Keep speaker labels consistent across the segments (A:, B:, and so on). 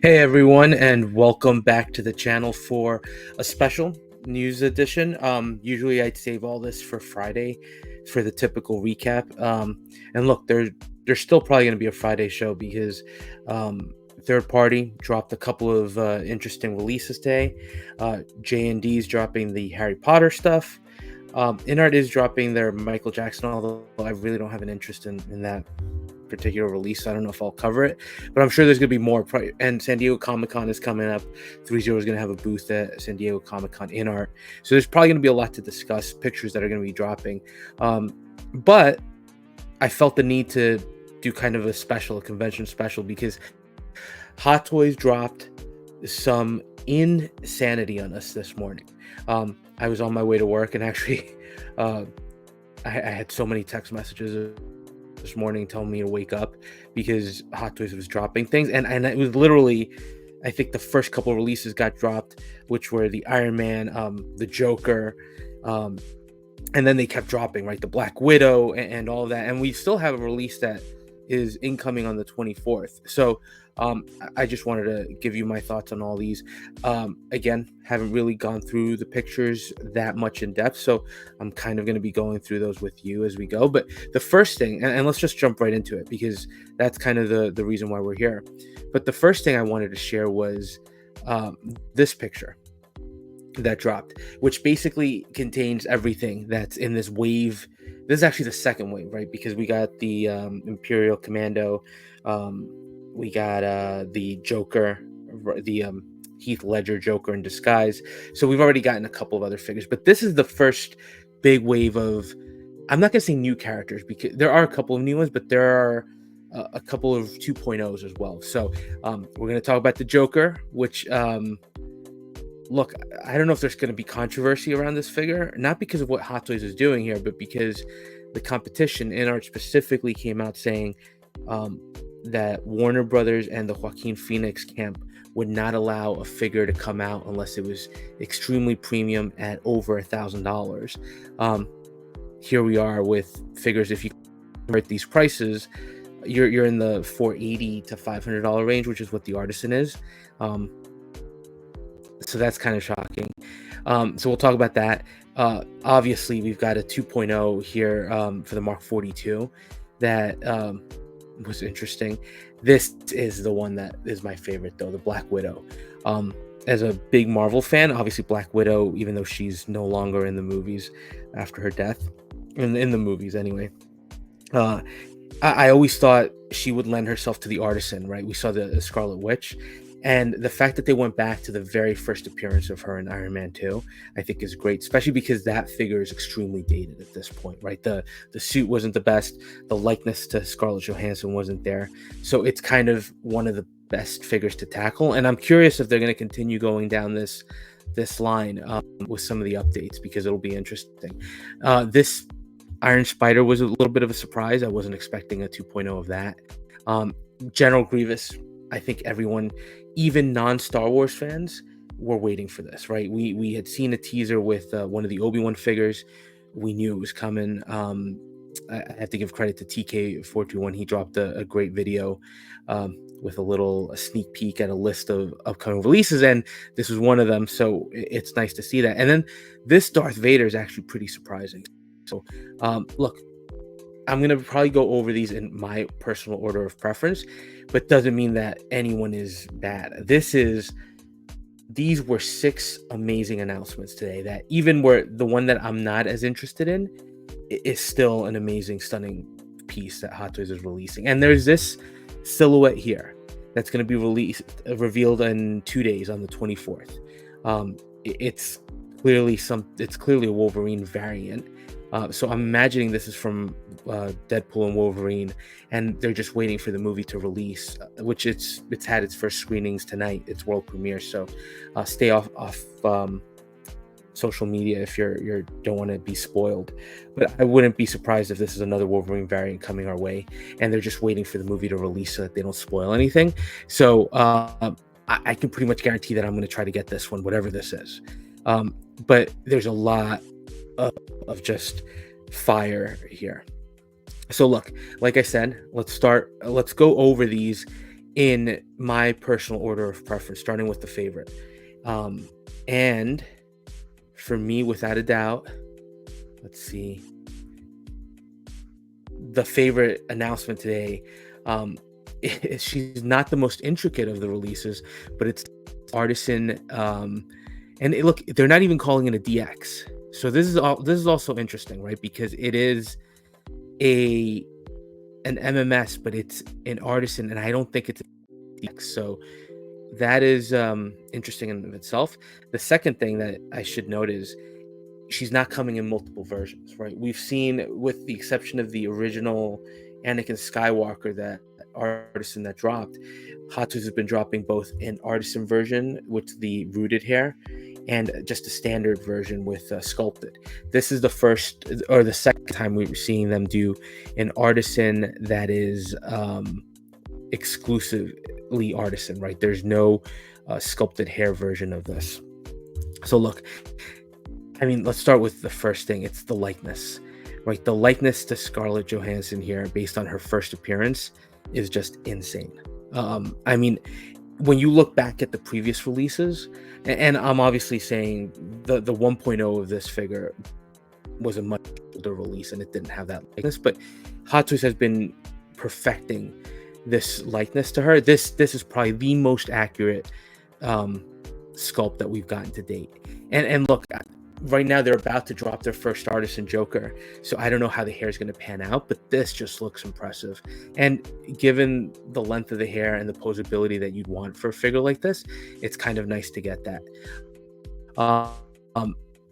A: Hey everyone, and welcome back to the channel for a special news edition. Usually I'd save all this for Friday for the typical recap. And look, there's still probably going to be a Friday show because third party dropped a couple of interesting releases today. J&D's dropping the Harry Potter stuff. Inart is dropping their Michael Jackson, although I really don't have an interest in that particular release. So I don't know if I'll cover it, but I'm sure there's going to be more. And San Diego Comic-Con is coming up. 3-0 is going to have a booth at San Diego Comic-Con in art. So there's probably going to be a lot to discuss, pictures that are going to be dropping. But I felt the need to do kind of a convention special, because Hot Toys dropped some insanity on us this morning. I was on my way to work, and actually I had so many text messages this morning telling me to wake up because Hot Toys was dropping things, and it was literally, I think the first couple of releases got dropped, which were the Iron Man, the Joker, and then they kept dropping, right? The Black Widow and all of that, and we still have a release that is incoming on the 24th. So I just wanted to give you my thoughts on all these. Again, haven't really gone through the pictures that much in depth, so I'm kind of going to be going through those with you as we go. But the first thing, and let's just jump right into it, because that's kind of the reason why we're here. But the first thing I wanted to share was this picture that dropped, which basically contains everything that's in this wave. This is actually the second wave, right? Because we got the Imperial Commando, we got the Joker, the Heath Ledger Joker in disguise. So we've already gotten a couple of other figures, but this is the first big wave of, I'm not gonna say new characters, because there are a couple of new ones, but there are a couple of 2.0s as well. So we're gonna talk about the Joker, which look, I don't know if there's going to be controversy around this figure, not because of what Hot Toys is doing here, but because the competition in art specifically came out saying that Warner Brothers and the Joaquin Phoenix camp would not allow a figure to come out unless it was extremely premium at over $1,000. Here we are with figures. If you convert these prices, you're in the $480 to $500 range, which is what the artisan is. So that's kind of shocking. So we'll talk about that. Obviously, we've got a 2.0 here for the Mark 42 that was interesting. This is the one that is my favorite, though, the Black Widow. As a big Marvel fan, obviously Black Widow, even though she's no longer in the movies after her death, in the movies anyway, I always thought she would lend herself to the artisan, right? We saw the Scarlet Witch. And the fact that they went back to the very first appearance of her in Iron Man 2, I think is great, especially because that figure is extremely dated at this point, right? The suit wasn't the best. The likeness to Scarlett Johansson wasn't there. So it's kind of one of the best figures to tackle. And I'm curious if they're going to continue going down this line with some of the updates, because it'll be interesting. This Iron Spider was a little bit of a surprise. I wasn't expecting a 2.0 of that. General Grievous, I think everyone, even non-Star Wars fans, were waiting for this, right? We had seen a teaser with one of the Obi-Wan figures. We knew it was coming. I have to give credit to TK421. He dropped a great video with a sneak peek at a list of upcoming releases, and this was one of them. So it's nice to see that. And then this Darth Vader is actually pretty surprising. So look, I'm going to probably go over these in my personal order of preference, but doesn't mean that anyone is bad. These were 6 amazing announcements today that even were the one that I'm not as interested in is still an amazing, stunning piece that Hot Toys is releasing. And there's this silhouette here that's going to be revealed in 2 days on the 24th. It's clearly a Wolverine variant. So I'm imagining this is from Deadpool and Wolverine, and they're just waiting for the movie to release, which it's had its first screenings tonight, its world premiere. So stay off social media if you don't want to be spoiled. But I wouldn't be surprised if this is another Wolverine variant coming our way, and they're just waiting for the movie to release so that they don't spoil anything. So I can pretty much guarantee that I'm going to try to get this one, whatever this is. But there's a lot of just fire here. So look, like I said, let's go over these in my personal order of preference, starting with the favorite. And for me, without a doubt, let's see, the favorite announcement today. Um, she's not the most intricate of the releases, but it's artisan. Look, they're not even calling it a DX. So this is also interesting, right? Because it is a an MMS, but it's an artisan, and I don't think it's a DX. So that is interesting in of itself. The second thing that I should note is she's not coming in multiple versions, right? We've seen, with the exception of the original Anakin Skywalker, that artisan that dropped, Hot Toys has been dropping both an artisan version with the rooted hair and just a standard version with sculpted. This is the first or the second time we're seeing them do an artisan that is exclusively artisan, right? There's no sculpted hair version of this. So look, I mean, let's start with the first thing. It's the likeness, right? The likeness to Scarlett Johansson here, based on her first appearance, is just insane. I mean, when you look back at the previous releases, and I'm obviously saying the 1.0 of this figure was a much older release and it didn't have that likeness, but Hot Toys has been perfecting this likeness to her. This is probably the most accurate sculpt that we've gotten to date. And look, right now they're about to drop their first artisan Joker, so I don't know how the hair is going to pan out, but this just looks impressive. And given the length of the hair and the posability that you'd want for a figure like this, it's kind of nice to get that.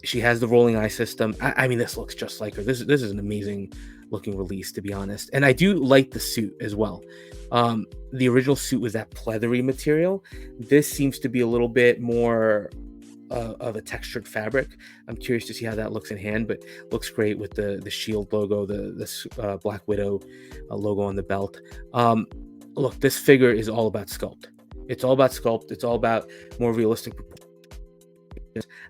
A: She has the rolling eye system. I mean, this looks just like her. This is an amazing looking release, to be honest. And I do like the suit as well. The original suit was that pleathery material. This seems to be a little bit more of a textured fabric. I'm curious to see how that looks in hand, but looks great with the shield logo, the Black Widow logo on the belt. Look, this figure is all about sculpt. It's all about sculpt. It's all about more realistic proportions.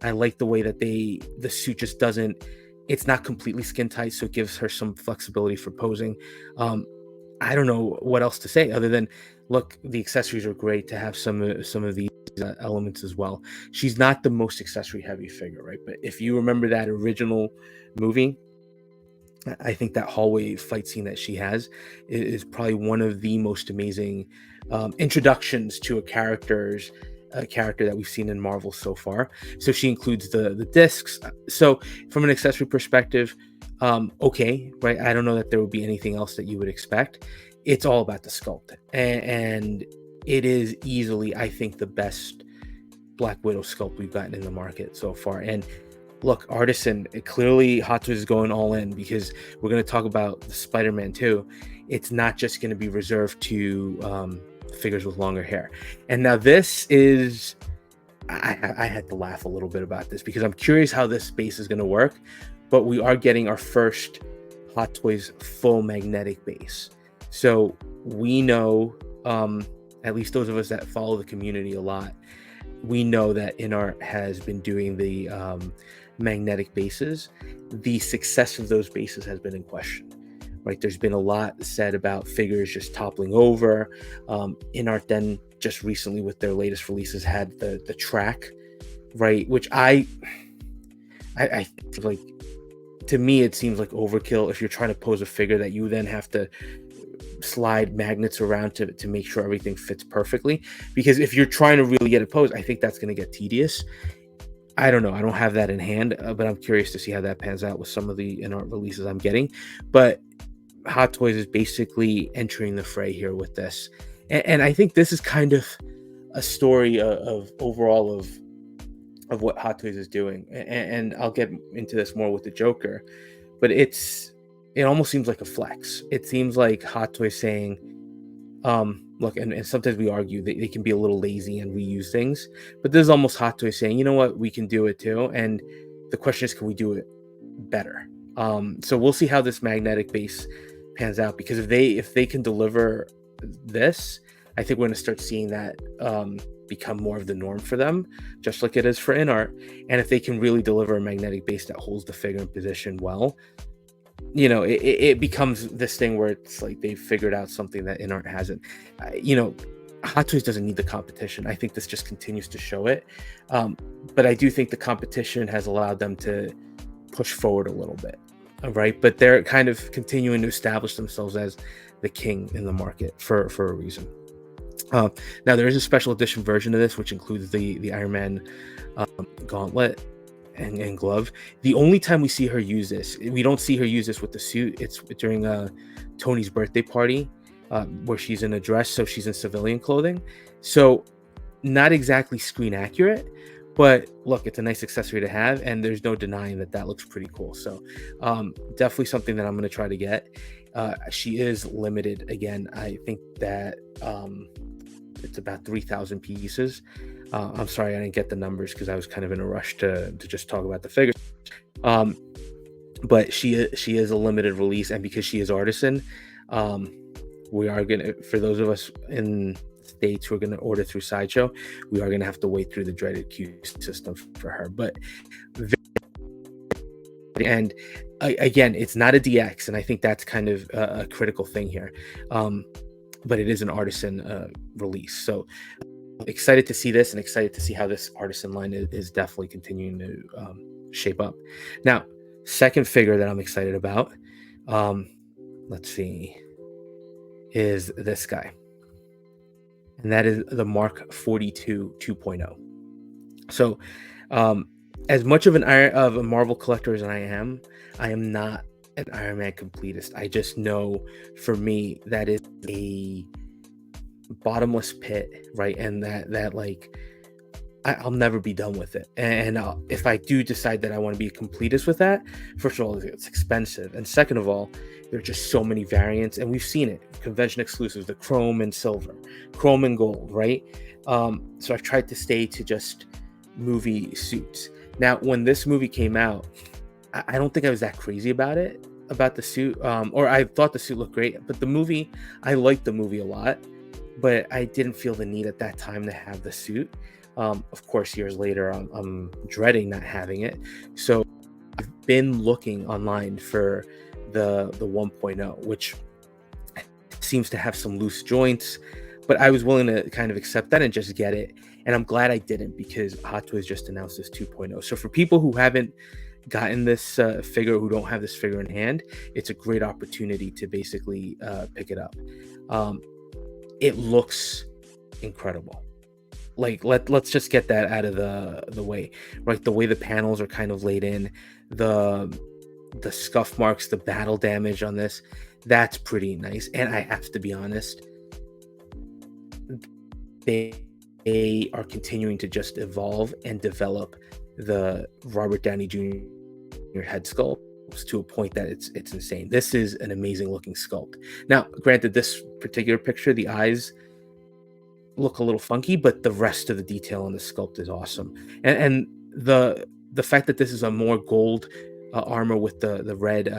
A: I like the way that the suit just doesn't, it's not completely skin tight, so it gives her some flexibility for posing. I don't know what else to say other than, look, the accessories are great to have some of these elements as well. She's not the most accessory heavy figure, right? But if you remember that original movie, I think that hallway fight scene that she has is probably one of the most amazing introductions to a character that we've seen in Marvel so far. So she includes the discs. So from an accessory perspective, okay, right? I don't know that there would be anything else that you would expect. It's all about the sculpt, and it is easily, I think, the best Black Widow sculpt we've gotten in the market so far. And look, artisan, clearly Hot Toys is going all in, because we're going to talk about the Spider-Man 2. It's not just going to be reserved to figures with longer hair. And now this is, I had to laugh a little bit about this because I'm curious how this base is going to work, but we are getting our first Hot Toys full magnetic base. So we know, at least those of us that follow the community a lot, we know that InArt has been doing the magnetic bases. The success of those bases has been in question, right? There's been a lot said about figures just toppling over. InArt then just recently with their latest releases had the track, right? Which I like, to me, it seems like overkill if you're trying to pose a figure that you then have to slide magnets around to make sure everything fits perfectly. Because if you're trying to really get a pose, I think that's going to get tedious. I don't know. I don't have that in hand, but I'm curious to see how that pans out with some of the InArt releases I'm getting. But Hot Toys is basically entering the fray here with this. And I think this is kind of a story of overall of what Hot Toys is doing. And I'll get into this more with the Joker, but it almost seems like a flex. It seems like Hot Toys saying, look, and sometimes we argue that they can be a little lazy and reuse things, but this is almost Hot Toys saying, you know what, we can do it too. And the question is, can we do it better? So we'll see how this magnetic base pans out, because if they can deliver this, I think we're going to start seeing that become more of the norm for them, just like it is for InArt. And if they can really deliver a magnetic base that holds the figure in position well, you know, it becomes this thing where it's like they've figured out something that InArt hasn't. You know, Hot Toys doesn't need the competition. I think this just continues to show it. Um, but I do think the competition has allowed them to push forward a little bit. Right. But they're kind of continuing to establish themselves as the king in the market for a reason. Uh, Now there is a special edition version of this, which includes the Iron Man gauntlet and glove. The only time we see her use this, we don't see her use this with the suit. It's during Tony's birthday party, where she's in a dress, so she's in civilian clothing. So not exactly screen accurate, but look, it's a nice accessory to have, and there's no denying that that looks pretty cool. So definitely something that I'm going to try to get. She is limited again. I think that it's about 3,000 pieces. I'm sorry I didn't get the numbers because I was kind of in a rush to just talk about the figures. Um, but she is a limited release, and because she is artisan, um, we are gonna, for those of us in states who are gonna order through Sideshow, we are gonna have to wait through the dreaded queue system for her. But and again, it's not a DX, and I think that's kind of a critical thing here. But it is an artisan release, so excited to see this and excited to see how this artisan line is definitely continuing to shape up. Now, second figure that I'm excited about, um, let's see, is this guy, and that is the Mark 42 2.0. So, um, as much of a Marvel collector as I am not an Iron Man completist. I just know, for me, that is a bottomless pit, right? And that like I'll never be done with it. And if I do decide that I want to be a completist with that, first of all, it's expensive, and second of all, there are just so many variants, and we've seen it, convention exclusives, the chrome and silver, chrome and gold, right? So I've tried to stay to just movie suits. Now, when this movie came out, I don't think I was that crazy about it, about the suit, or I thought the suit looked great, but the movie, I liked the movie a lot, but I didn't feel the need at that time to have the suit. Of course, years later, I'm dreading not having it. So I've been looking online for the 1.0, which seems to have some loose joints, but I was willing to kind of accept that and just get it. And I'm glad I didn't, because Hot Toys just announced this 2.0. So for people who haven't gotten this figure, who don't have this figure in hand, it's a great opportunity to basically pick it up. It looks incredible. Like let's just get that out of the way, right? The way the panels are kind of laid in, the scuff marks, the battle damage on this, that's pretty nice. And I have to be honest, they are continuing to just evolve and develop the Robert Downey Jr. head sculpts to a point that it's insane. This is an amazing looking sculpt. Now, granted, this particular picture, the eyes look a little funky, but the rest of the detail on the sculpt is awesome. And the fact that this is a more gold armor with the red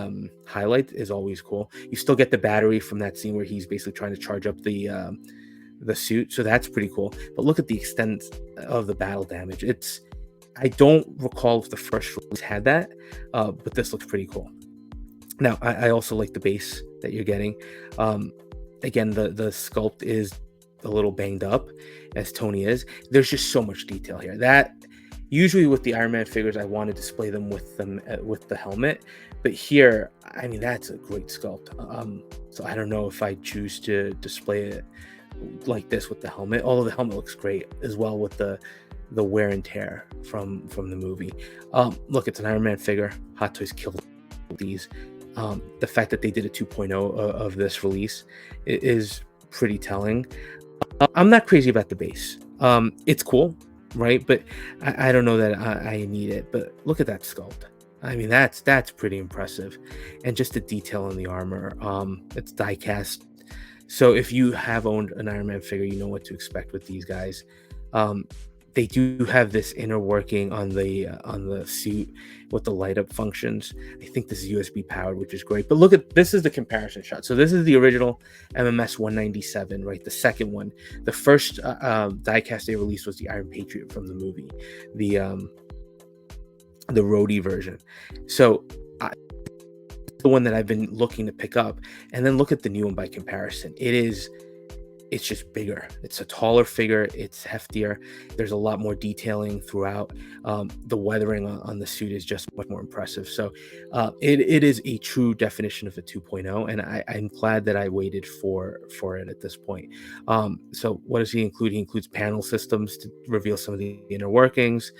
A: highlight is always cool. You still get the battery from that scene where he's basically trying to charge up the suit, so that's pretty cool. But look at the extent of the battle damage. I don't recall if the first release had that, but this looks pretty cool. Now, I also like the base that you're getting. Again, the sculpt is a little banged up, as Tony is. There's just so much detail here. That usually with the Iron Man figures, I want to display them with the helmet, but here, I mean, that's a great sculpt. So I don't know if I choose to display it like this with the helmet, although the helmet looks great as well with the wear and tear from the movie. Look, it's an Iron Man figure. Hot Toys killed these. The fact that they did a 2.0 of this release is pretty telling. I'm not crazy about the base. It's cool, right? But I don't know that I need it. But look at that sculpt. I mean, that's pretty impressive, and just the detail on the armor. It's diecast, so if you have owned an Iron Man figure, you know what to expect with these guys. They do have this inner working on the suit with the light up functions. I think this is USB powered, which is great. But look at this, is the comparison shot. So this is the original MMS 197, right? The second one. The first diecast they released was the Iron Patriot from the movie, the roadie version. So the one that I've been looking to pick up, and then look at the new one by comparison. It is it's just bigger. It's a taller figure. It's heftier. There's a lot more detailing throughout. The weathering on the suit is just much more impressive. So it is a true definition of a 2.0, and I'm glad that I waited for it at this point. So what does he include? He includes panel systems to reveal some of the inner workings.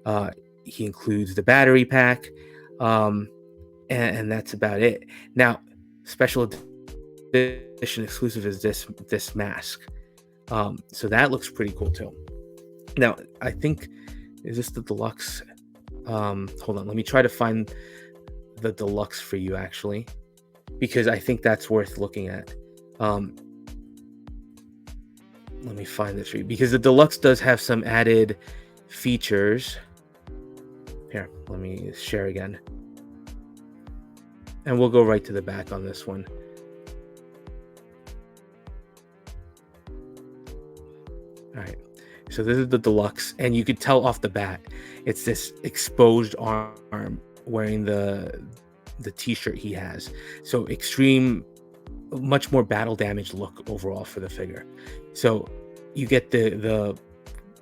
A: Uh, he includes the battery pack, um, and that's about it. Now, special edition exclusive is this mask. So that looks pretty cool too. Now, I think, is this the deluxe? Hold on, let me try to find the deluxe for you actually, because I think that's worth looking at. Um, let me find this for you because the deluxe does have some added features. Here, let me share again. And we'll go right to the back on this one. All right. So this is the deluxe, and you could tell off the bat, it's this exposed arm wearing the t-shirt he has. So extreme, much more battle damage look overall for the figure. So you get the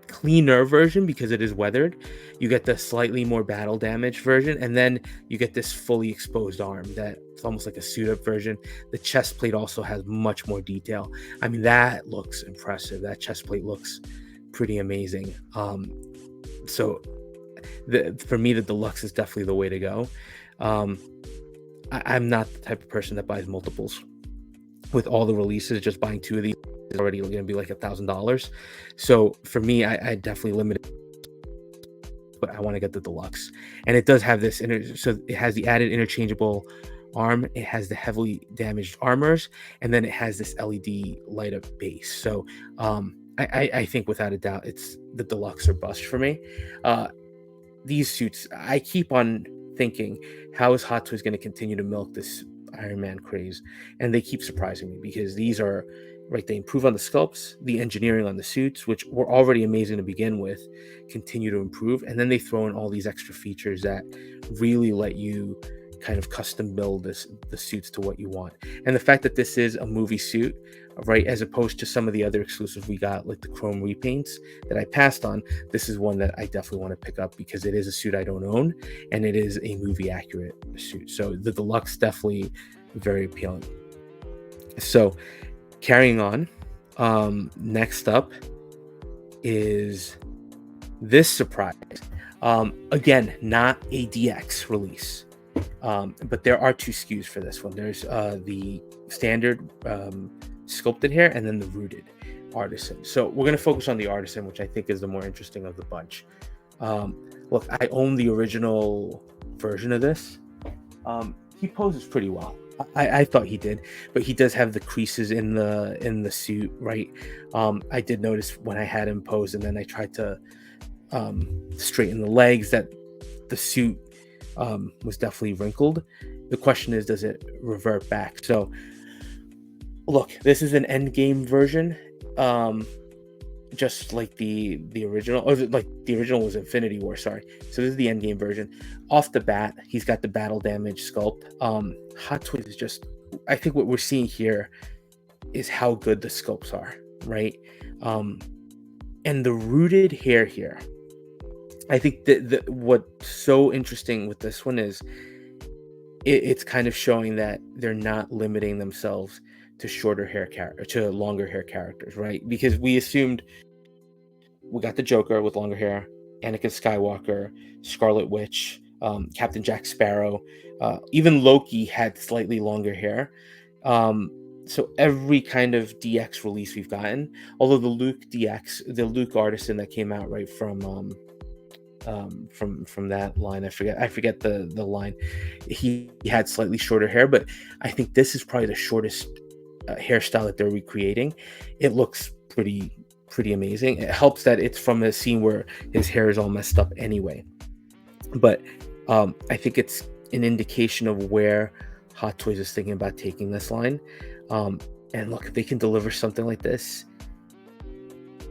A: cleaner version because it is weathered. You get the slightly more battle damage version, and then you get this fully exposed arm that's almost like a suit up version. The chest plate also has much more detail. I mean, that looks impressive. That chest plate looks pretty amazing. So for me, the deluxe is definitely the way to go. I'm not the type of person that buys multiples. With all the releases, just buying 2 of these is already going to be like $1,000. So for me, I definitely limit it, but I want to get the deluxe. And it does have this, so it has the added interchangeable arm, it has the heavily damaged armors, and then it has this LED light up base. So I think without a doubt, it's the deluxe or bust for me. These suits, I keep on thinking, how is Hot Toys going to continue to milk this Iron Man craze? And they keep surprising me because these are right. They improve on the sculpts, the engineering on the suits, which were already amazing to begin with, continue to improve, and then they throw in all these extra features that really let you kind of custom build the suits to what you want. And the fact that this is a movie suit, right, as opposed to some of the other exclusives we got, like the chrome repaints that I passed on, this is one that I definitely want to pick up because it is a suit I don't own, and it is a movie accurate suit. So the deluxe definitely very appealing. So carrying on, next up is this surprise. Again, not a DX release. But there are 2 SKUs for this one. There's the standard sculpted hair and then the rooted artisan. So we're going to focus on the artisan, which I think is the more interesting of the bunch. Look, I own the original version of this. He poses pretty well. I thought he did, but he does have the creases in the suit, right? I did notice when I had him pose and then I tried to straighten the legs that the suit was definitely wrinkled. The question is, does it revert back? So look, this is an Endgame version, just like the original, or like the original was Infinity War, sorry. So this is the Endgame version. Off the bat, he's got the battle damage sculpt. Hot Toys is just, I think what we're seeing here is how good the sculpts are, right? And the rooted hair here, I think that what's so interesting with this one is it's kind of showing that they're not limiting themselves to to longer hair characters, right? Because we assumed we got the Joker with longer hair, Anakin Skywalker, Scarlet Witch, Captain Jack Sparrow, even Loki had slightly longer hair. So every kind of DX release we've gotten, although the Luke Artisan that came out right from that line, I forget the line, he had slightly shorter hair, but I think this is probably the shortest hairstyle that they're recreating. It looks pretty amazing. It helps that it's from a scene where his hair is all messed up anyway, but I think it's an indication of where Hot Toys is thinking about taking this line. And look, if they can deliver something like this,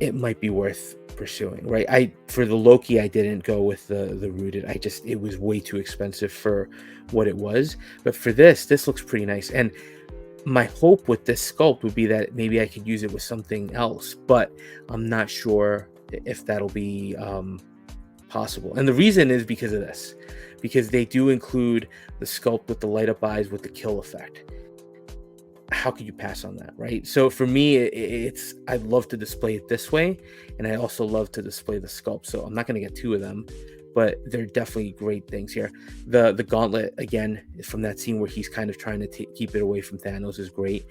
A: it might be worth pursuing, right? For the Loki, I didn't go with the rooted. It was way too expensive for what it was. But for this looks pretty nice. And My hope with this sculpt would be that maybe I could use it with something else, but I'm not sure if that'll be possible. And the reason is because of this, because they do include the sculpt with the light up eyes with the kill effect. How could you pass on that, right? So for me, it's I'd love to display it this way, and I also love to display the sculpt. So I'm not going to get two of them, but they're definitely great things here. The gauntlet again from that scene where he's kind of trying to keep it away from Thanos is great.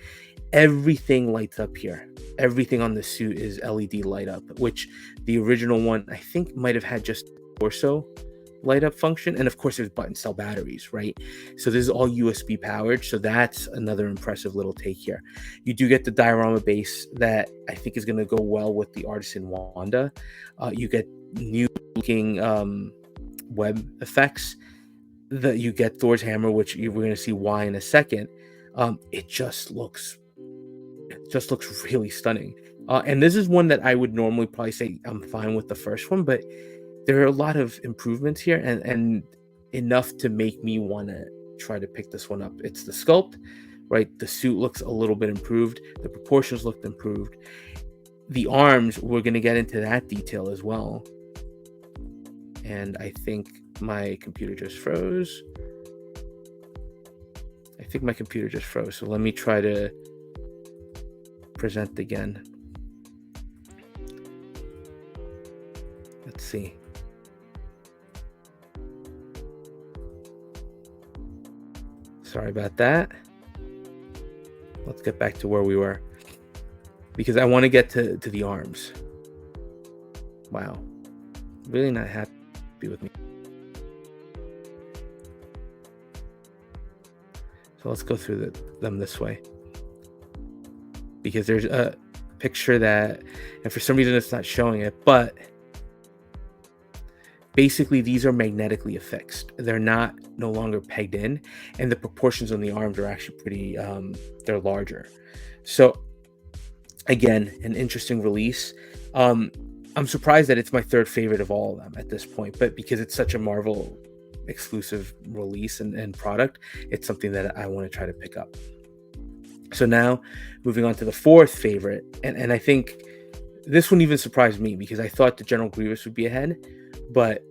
A: Everything lights up here. Everything on the suit is LED light up, which the original one I think might have had just torso light up function, and of course there's button cell batteries, right? So this is all USB powered, so that's another impressive little take here. You do get the diorama base that I think is going to go well with the artisan Wanda. You get new looking web effects, that you get Thor's hammer, which we're going to see why in a second. It just looks really stunning, and this is one that I would normally probably say I'm fine with the first one, but there are a lot of improvements here, and enough to make me want to try to pick this one up. It's the sculpt, right? The suit looks a little bit improved. The proportions looked improved. The arms, we're going to get into that detail as well. And I think my computer just froze. So let me try to present again. Let's see. Sorry about that. Let's get back to where we were, because I want to get to the arms. Wow. Really not happy with me. So let's go through them this way, because there's a picture that, and for some reason it's not showing it, but basically these are magnetically affixed. They're no longer pegged in, and the proportions on the arms are actually pretty, they're larger. So again, an interesting release. I'm surprised that it's my third favorite of all of them at this point, but because it's such a Marvel exclusive release and product, it's something that I want to try to pick up. So now moving on to the fourth favorite, and I think this one even surprised me, because I thought the General Grievous would be ahead, but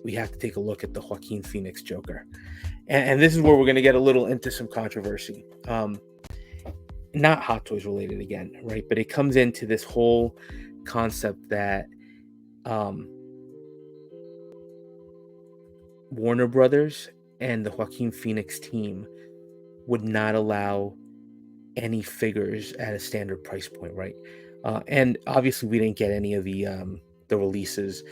A: we have to take a look at the Joaquin Phoenix Joker. And this is where we're going to get a little into some controversy. Not Hot Toys related again, right? But it comes into this whole concept that Warner Brothers and the Joaquin Phoenix team would not allow any figures at a standard price point, right? And obviously we didn't get any of the releases,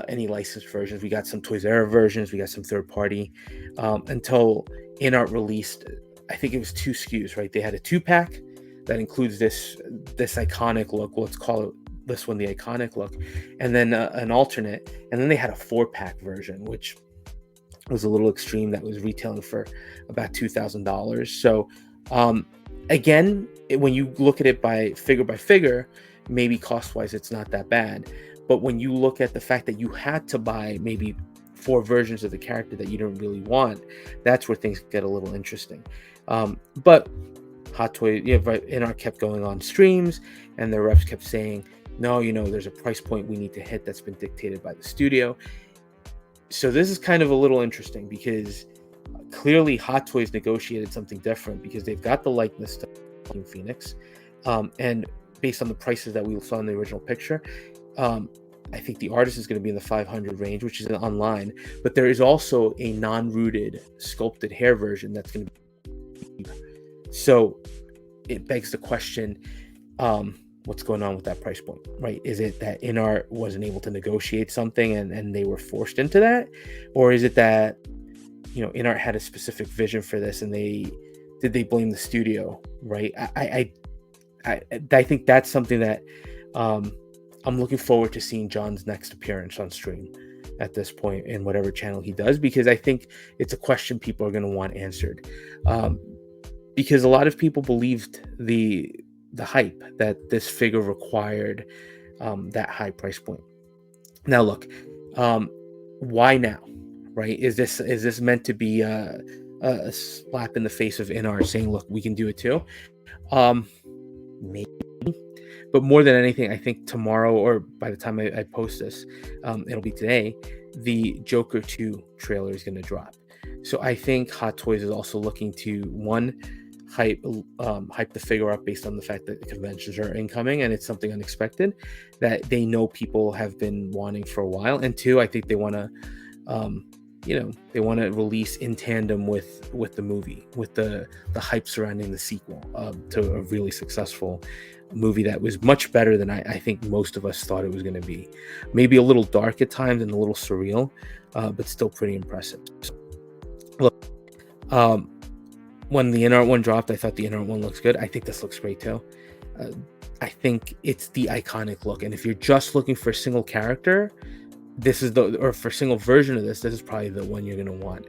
A: any licensed versions. We got some Toys R Us versions, we got some third party, until InArt released, I think it was 2 SKUs, right? They had a 2-pack that includes this iconic look. Let's call it this one the iconic look, and then an alternate, and then they had a 4-pack version, which was a little extreme, that was retailing for about $2,000. So again, when you look at it by figure, maybe cost wise it's not that bad, but when you look at the fact that you had to buy maybe 4 versions of the character that you didn't really want, that's where things get a little interesting. But Hot Toy, InArt kept going on streams, and the reps kept saying, no, there's a price point we need to hit that's been dictated by the studio. So this is kind of a little interesting, because clearly Hot Toys negotiated something different, because they've got the likeness to Team Phoenix, and based on the prices that we saw in the original picture, I think the artist is going to be in the 500 range, which is online, but there is also a non-rooted sculpted hair version that's going to be, so it begs the question, what's going on with that price point, right? Is it that InArt wasn't able to negotiate something and they were forced into that? Or is it that, InArt had a specific vision for this and did they blame the studio, right? I think that's something that I'm looking forward to seeing John's next appearance on stream at this point in whatever channel he does, because I think it's a question people are going to want answered. Because a lot of people believed the hype that this figure required that high price point. Now look, why now, right? Is this meant to be a slap in the face of InArt saying, look, we can do it too? Um, maybe, but more than anything, I think tomorrow or by the time I post this, it'll be today. The Joker 2 trailer is going to drop. So I think Hot Toys is also looking to one hype the figure up based on the fact that the conventions are incoming and it's something unexpected that they know people have been wanting for a while. And two, I think they want to um, they want to release in tandem with the movie, with the hype surrounding the sequel to a really successful movie that was much better than I think most of us thought it was going to be. Maybe a little dark at times and a little surreal, but still pretty impressive. So, look, um, when the in-art one dropped, I thought the in-art one looks good. I think this looks great too. uh, I think it's the iconic look, and if you're just looking for a single character, this is or for a single version of this is probably the one you're going to want.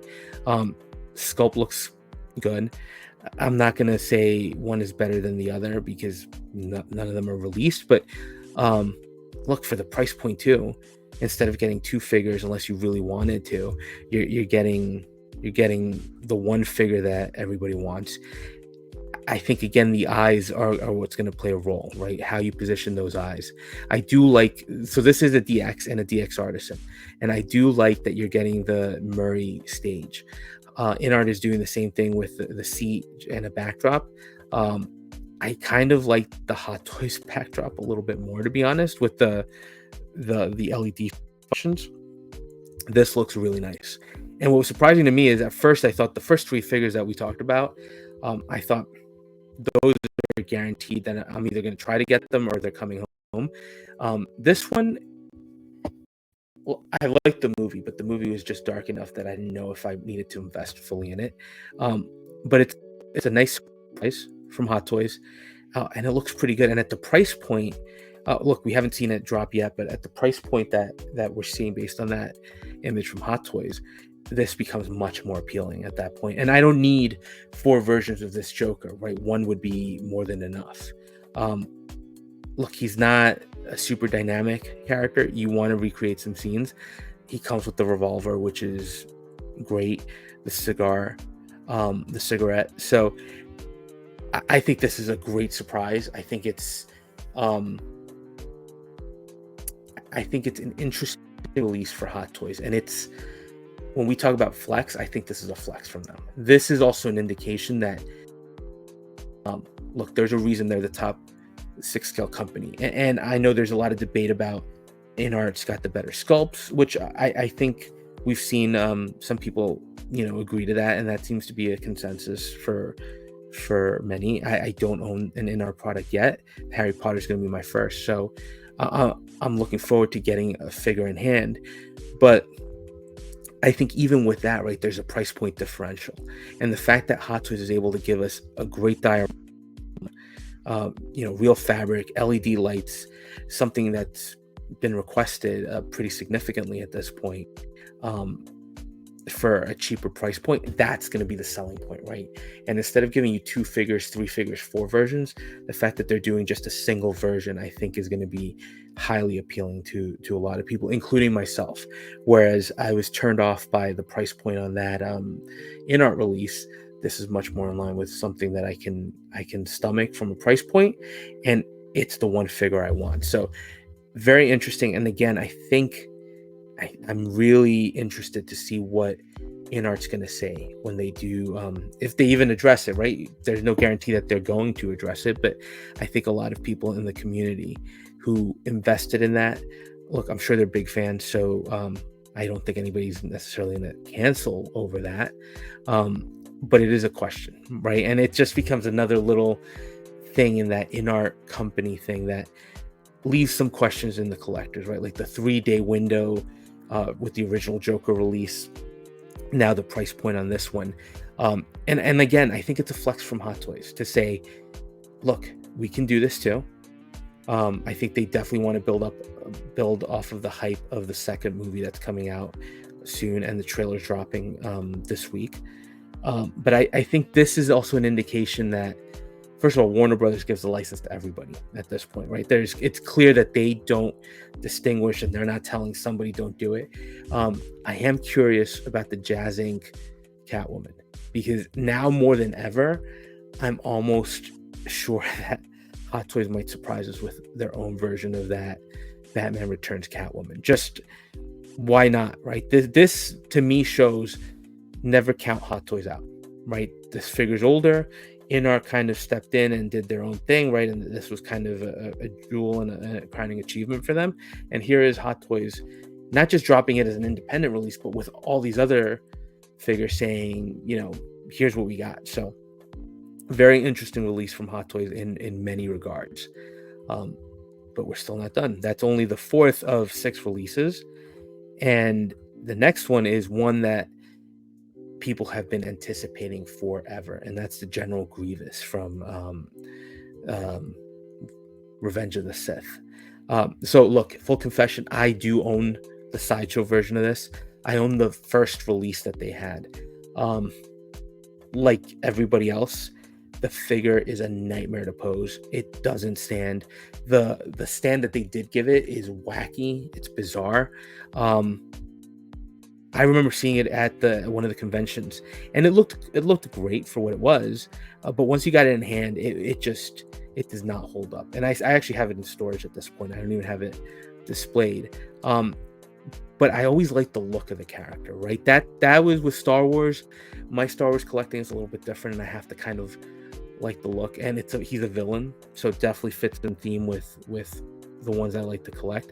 A: Sculpt looks good. I'm not going to say one is better than the other because none of them are released, but look, for the price point too, instead of getting two figures unless you really wanted to, you're getting the one figure that everybody wants. I think again the eyes are what's going to play a role, right? How you position those eyes. I do like, so this is a DX and a DX artisan, and I do like that you're getting the Murray stage. InArt is doing the same thing with the seat and a backdrop. I kind of like the Hot Toys backdrop a little bit more, to be honest, with the LED functions. This looks really nice. And what was surprising to me is at first I thought the first three figures that we talked about, I thought those are guaranteed that I'm either going to try to get them or they're coming home. This one, well, I liked the movie, but the movie was just dark enough that I didn't know if I needed to invest fully in it. But it's a nice price from Hot Toys, and it looks pretty good. And at the price point, look, we haven't seen it drop yet, but at the price point that we're seeing based on that image from Hot Toys, this becomes much more appealing at that point. And I don't need 4 versions of this Joker, right? One would be more than enough. Look, he's not a super dynamic character. You want to recreate some scenes. He comes with the revolver, which is great. The cigar, the cigarette. So I think this is a great surprise. I think it's an interesting release for Hot Toys, and it's, when we talk about flex, I think this is a flex from them. This is also an indication that, look, there's a reason they're the top 6 scale company. And I know there's a lot of debate about InArt's got the better sculpts, which I think we've seen some people, agree to that. And that seems to be a consensus for many. I don't own an InArt product yet. Harry Potter's going to be my first. So I'm looking forward to getting a figure in hand. But I think even with that, right, there's a price point differential. And the fact that Hot Toys is able to give us a great diorama, real fabric, LED lights, something that's been requested pretty significantly at this point, for a cheaper price point, that's going to be the selling point, right? And instead of giving you 2 figures, 3 figures, 4 versions, the fact that they're doing just a single version, I think is going to be highly appealing to a lot of people, including myself. Whereas I was turned off by the price point on that InArt release, this is much more in line with something that I can stomach from a price point, and it's the one figure I want. So very interesting. And again, I think I'm really interested to see what InArt's going to say when they do, if they even address it, right? There's no guarantee that they're going to address it, but I think a lot of people in the community who invested in that, look, I'm sure they're big fans, so I don't think anybody's necessarily going to cancel over that. But it is a question, right? And it just becomes another little thing in that InArt company thing that leaves some questions in the collectors, right? Like the 3-day window with the original Joker release, now the price point on this one. And again, I think it's a flex from Hot Toys to say, look, we can do this too. I think they definitely want to build off of the hype of the second movie that's coming out soon, and the trailer's dropping this week. But I think this is also an indication that, first of all, Warner Brothers gives the license to everybody at this point, right? It's clear that they don't distinguish, and they're not telling somebody don't do it. I am curious about the Jazz Inc. Catwoman, because now more than ever, I'm almost sure that Hot Toys might surprise us with their own version of that Batman Returns Catwoman. Just why not, right? This to me shows never count Hot Toys out, right? This figure's older. Inart kind of stepped in and did their own thing, right? And this was kind of a jewel and a crowning achievement for them. And here is Hot Toys, not just dropping it as an independent release, but with all these other figures saying, here's what we got. So very interesting release from Hot Toys in many regards. But we're still not done. That's only the fourth of 6 releases. And the next one is one that people have been anticipating forever, and that's the General Grievous from Revenge of the Sith. So look, full confession, I do own the Sideshow version of this. I own the first release that they had. Like everybody else, the figure is a nightmare to pose. It doesn't stand. The stand that they did give it is wacky. It's bizarre. I remember seeing it at one of the conventions, and it looked great for what it was. But once you got it in hand, it does not hold up. And I actually have it in storage at this point. I don't even have it displayed. But I always liked the look of the character, right? That was with Star Wars. My Star Wars collecting is a little bit different, and I have to kind of like the look. And he's a villain, so it definitely fits in theme with the ones I like to collect.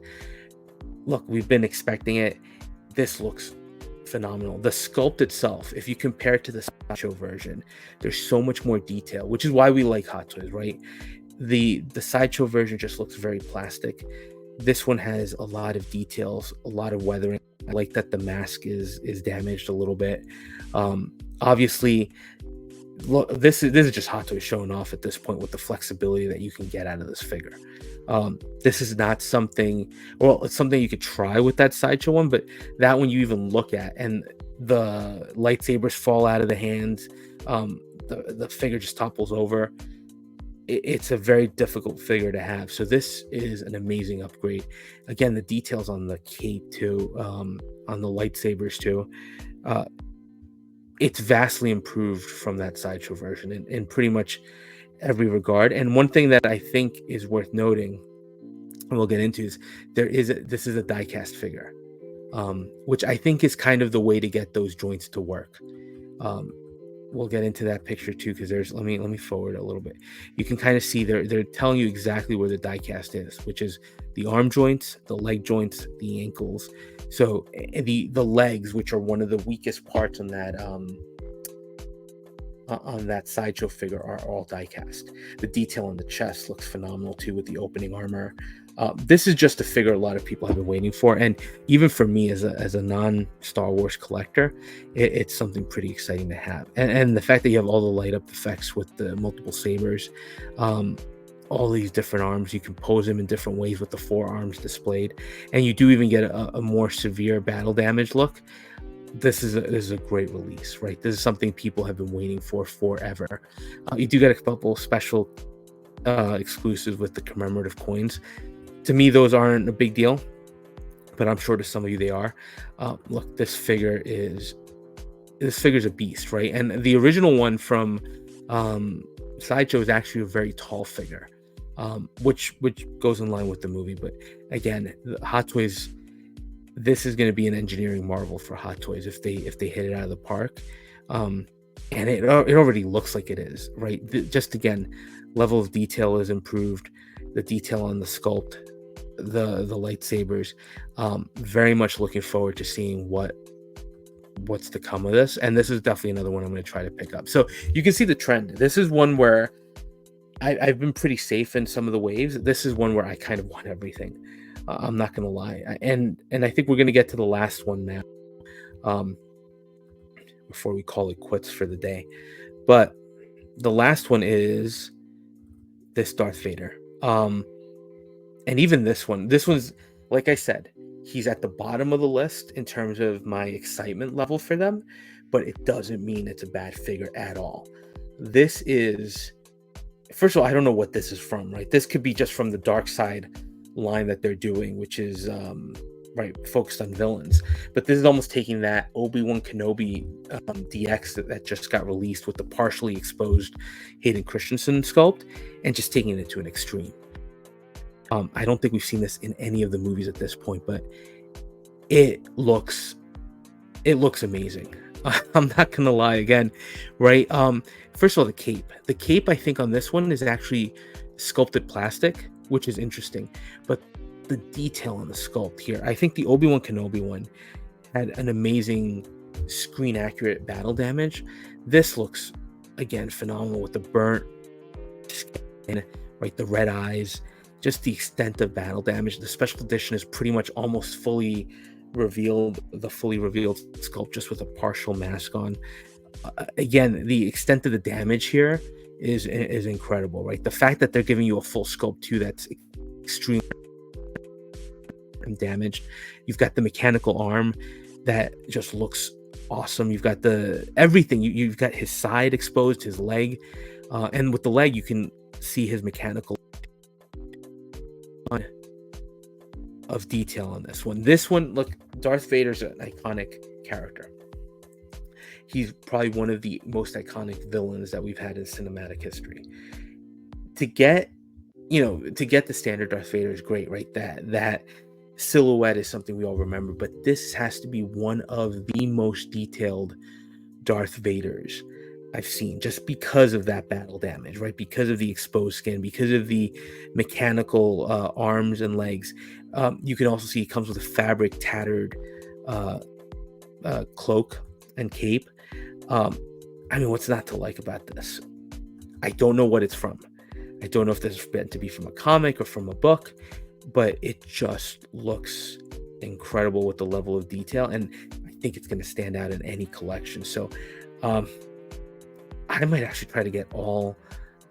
A: Look, we've been expecting it. This looks phenomenal. The sculpt itself, if you compare it to the Sideshow version, there's so much more detail, which is why we like Hot Toys, right? The Sideshow version just looks very plastic. This one has a lot of details, a lot of weathering. I like that the mask is damaged a little bit. Obviously, look, this is just Hot Toys showing off at this point with the flexibility that you can get out of this figure. This is not something, well, it's something you could try with that Sideshow one, but that one you even look at and the lightsabers fall out of the hands. The figure just topples over. It's a very difficult figure to have. So this is an amazing upgrade. Again, the details on the cape too, on the lightsabers too. It's vastly improved from that Sideshow version in pretty much every regard. And one thing that I think is worth noting, and we'll get into, is this is a diecast figure, which I think is kind of the way to get those joints to work. We'll get into that picture too, because let me forward a little bit. You can kind of see they're telling you exactly where the diecast is, which is the arm joints, the leg joints, the ankles. So the legs, which are one of the weakest parts on that Sideshow figure, are all diecast. The detail on the chest looks phenomenal too, with the opening armor. This is just a figure a lot of people have been waiting for, and even for me as a non-Star Wars collector, it's something pretty exciting to have. And the fact that you have all the light up effects with the multiple sabers, all these different arms, you can pose them in different ways with the 4 arms displayed, and you do even get a more severe battle damage look. This is a great release, right? This is something people have been waiting for forever. You do get a couple special exclusives with the commemorative coins. To me, those aren't a big deal, but I'm sure to some of you they are. Look, this figure's a beast, right? And the original one from Sideshow is actually a very tall figure, which goes in line with the movie. But again, Hot Toys, this is going to be an engineering marvel for Hot Toys if they hit it out of the park. And it already looks like it is, right? Just again, level of detail is improved. The detail on the sculpt, the lightsabers. Very much looking forward to seeing what's to come of this. And this is definitely another one I'm going to try to pick up. So you can see the trend. This is one where I've been pretty safe in some of the waves. This is one where I kind of want everything. I'm not going to lie. And I think we're going to get to the last one now, before we call it quits for the day. But the last one is this Darth Vader. And even this one's, like I said, he's at the bottom of the list in terms of my excitement level for them, but it doesn't mean it's a bad figure at all. This is, first of all, I don't know what this is from, right? This could be just from the Dark Side line that they're doing, which is right, focused on villains. But this is almost taking that Obi-Wan Kenobi DX that just got released with the partially exposed Hayden Christensen sculpt and just taking it to an extreme. I don't think we've seen this in any of the movies at this point, but it looks amazing. I'm not gonna lie again, right? First of all, the cape. The cape, I think, on this one is actually sculpted plastic, which is interesting. But the detail on the sculpt here, I think the Obi-Wan Kenobi one had an amazing screen accurate battle damage. This looks, again, phenomenal with the burnt skin, right? The red eyes, just the extent of battle damage. The special edition is pretty much almost fully revealed, the fully revealed sculpt just with a partial mask on. Again, the extent of the damage here is incredible, right? The fact that they're giving you a full sculpt too, that's extremely damaged. You've got the mechanical arm that just looks awesome. You've got the everything. You've got his side exposed, his leg, and with the leg you can see his mechanical of detail on this one. This one, look, Darth Vader's an iconic character. He's probably one of the most iconic villains that we've had in cinematic history. To get the standard Darth Vader is great, right? That silhouette is something we all remember, but this has to be one of the most detailed Darth Vaders I've seen, just because of that battle damage, right? Because of the exposed skin, because of the mechanical arms and legs. You can also see it comes with a fabric tattered cloak and cape. I mean, what's not to like about this? I don't know what it's from. I don't know if this is meant to be from a comic or from a book, but it just looks incredible with the level of detail, and I think it's going to stand out in any collection. So I might actually try to get all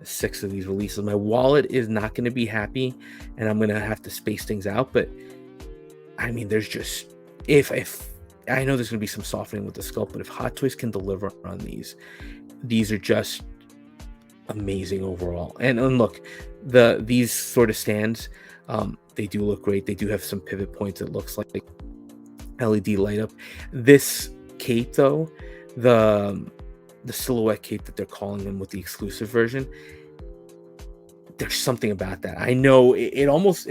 A: 6 of these releases. My wallet is not going to be happy, and I'm going to have to space things out, but I mean, there's just, if I know there's going to be some softening with the sculpt, but if Hot Toys can deliver on these are just amazing overall. And look, these sort of stands, they do look great. They do have some pivot points. It looks like LED light up. This cape, though, the silhouette cape that they're calling them with the exclusive version, there's something about that. I know it almost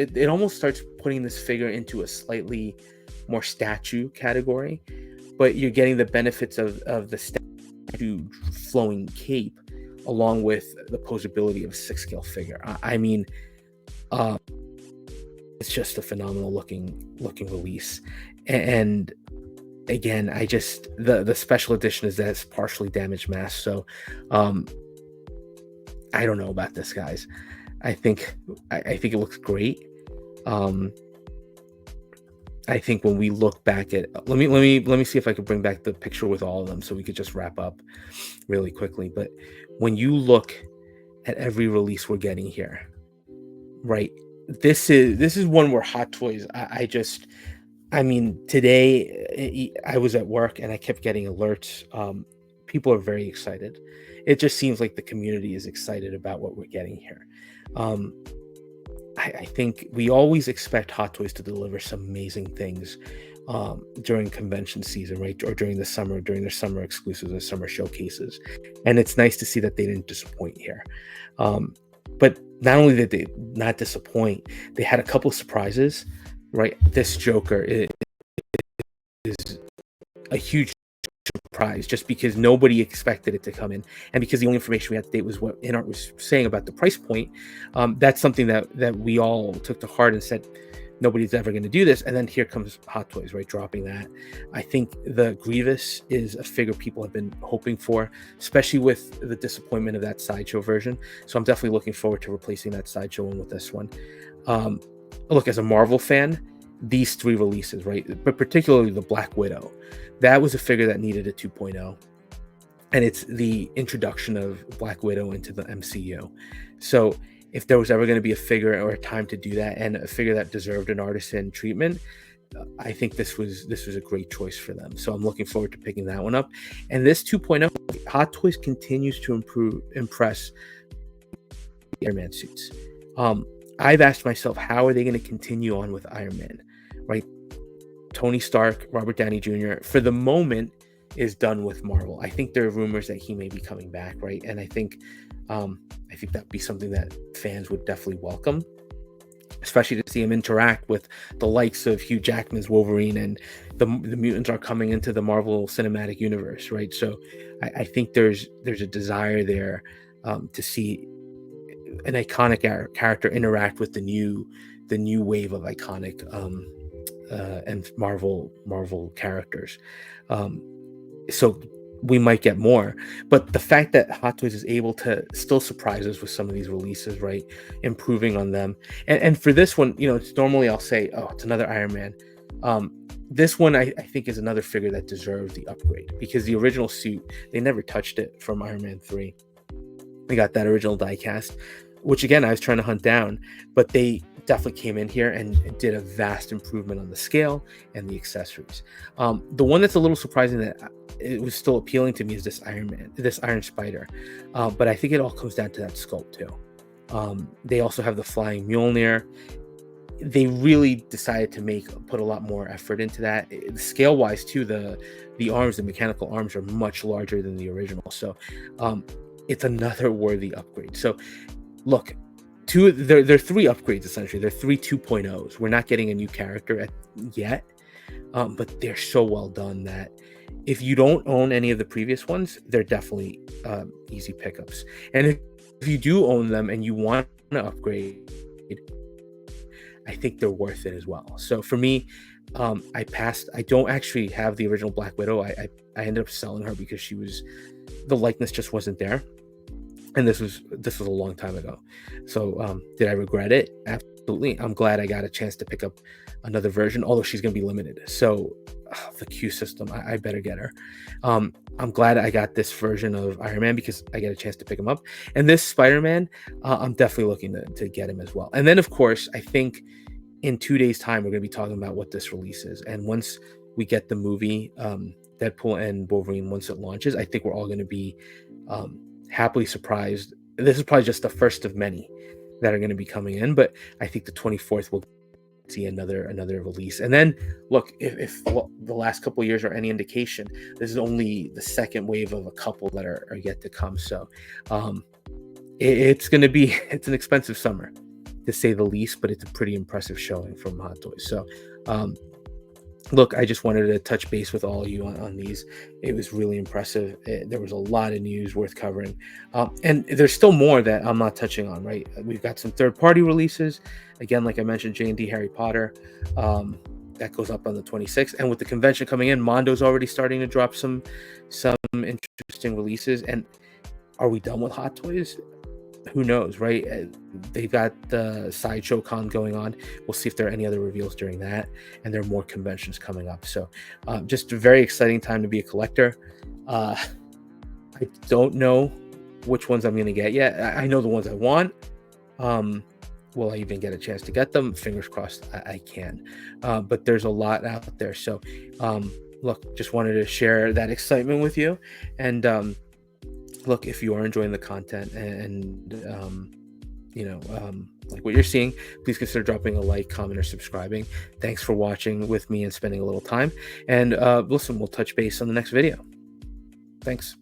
A: starts putting this figure into a slightly more statue category, but you're getting the benefits of the statue flowing cape along with the posability of a 6-scale figure. I mean, it's just a phenomenal looking release. And again, I just, the special edition is that it's partially damaged mask. So I don't know about this, guys. I think it looks great. I think when we look back at, let me see if I could bring back the picture with all of them so we could just wrap up really quickly. But when you look at every release we're getting here, right? This is one where Hot Toys, I mean, today I was at work and I kept getting alerts. People are very excited. It just seems like the community is excited about what we're getting here. I think we always expect Hot Toys to deliver some amazing things during convention season, right? Or during their summer exclusives or summer showcases. And it's nice to see that they didn't disappoint here. But not only did they not disappoint, they had a couple of surprises, right? This Joker is a huge surprise just because nobody expected it to come in, and because the only information we had to date was what Inart was saying about the price point. That's something that we all took to heart and said nobody's ever going to do this. And then here comes Hot Toys, right, dropping that. I think the Grievous is a figure people have been hoping for, especially with the disappointment of that Sideshow version. So I'm definitely looking forward to replacing that Sideshow one with this one. Look, as a Marvel fan, these 3 releases, right, but particularly the Black Widow, that was a figure that needed a 2.0, and it's the introduction of Black Widow into the MCU. So if there was ever going to be a figure or a time to do that, and a figure that deserved an artisan treatment, I think this was a great choice for them. So I'm looking forward to picking that one up. And this 2.0, Hot Toys continues to impress Iron Man suits. I've asked myself, how are they going to continue on with Iron Man, right? Tony Stark, Robert Downey Jr., for the moment, is done with Marvel. I think there are rumors that he may be coming back, right? And I think that'd be something that fans would definitely welcome, especially to see him interact with the likes of Hugh Jackman's Wolverine, and the mutants are coming into the Marvel Cinematic Universe, right? So I think there's a desire there to see an iconic character interact with the new wave of iconic and Marvel characters. So we might get more, but the fact that Hot Toys is able to still surprise us with some of these releases, right, improving on them, and for this one, it's normally I'll say, oh, it's another Iron Man. This one I think is another figure that deserves the upgrade, because the original suit, they never touched it from Iron Man 3. They got that original diecast, which again I was trying to hunt down, but they definitely came in here and did a vast improvement on the scale and the accessories. The one that's a little surprising that it was still appealing to me is this Iron Spider, but I think it all comes down to that sculpt too. They also have the flying Mjolnir. They really decided to put a lot more effort into that. Scale wise too, the arms, the mechanical arms, are much larger than the original, so it's another worthy upgrade. So look, there are three upgrades essentially. They're three 2.0s. We're not getting a new character yet, but they're so well done that if you don't own any of the previous ones, they're definitely easy pickups. And if you do own them and you want to upgrade, I think they're worth it as well. So for me, I passed. I don't actually have the original Black Widow. I ended up selling her because the likeness just wasn't there. And this was a long time ago. So did I regret it? Absolutely. I'm glad I got a chance to pick up another version, although she's going to be limited. So the Q system, I better get her. I'm glad I got this version of Iron Man because I get a chance to pick him up. And this Spider-Man, I'm definitely looking to get him as well. And then, of course, I think in 2 days' time, we're going to be talking about what this releases. And once we get the movie, Deadpool and Wolverine, once it launches, I think we're all going to be happily surprised. This is probably just the first of many that are going to be coming in, but I think the 24th will see another release. And then look, if the last couple of years are any indication, this is only the second wave of a couple that are yet to come. So it's an expensive summer to say the least, but it's a pretty impressive showing from Hot Toys. So look, I just wanted to touch base with all of you on these. It was really impressive. There was a lot of news worth covering. And there's still more that I'm not touching on, right? We've got some third-party releases. Again, like I mentioned, J&D Harry Potter. That goes up on the 26th. And with the convention coming in, Mondo's already starting to drop some interesting releases. And are we done with Hot Toys? Who knows, right? They've got the Sideshow Con going on. We'll see if there are any other reveals during that, and there are more conventions coming up. So just a very exciting time to be a collector. I don't know which ones I'm going to get yet. I know the ones I want. Will I even get a chance to get them? Fingers crossed I can. But there's a lot out there. So look, just wanted to share that excitement with you. And look, if you are enjoying the content and like what you're seeing, please consider dropping a like, comment, or subscribing. Thanks for watching with me and spending a little time. And listen, we'll touch base on the next video. Thanks.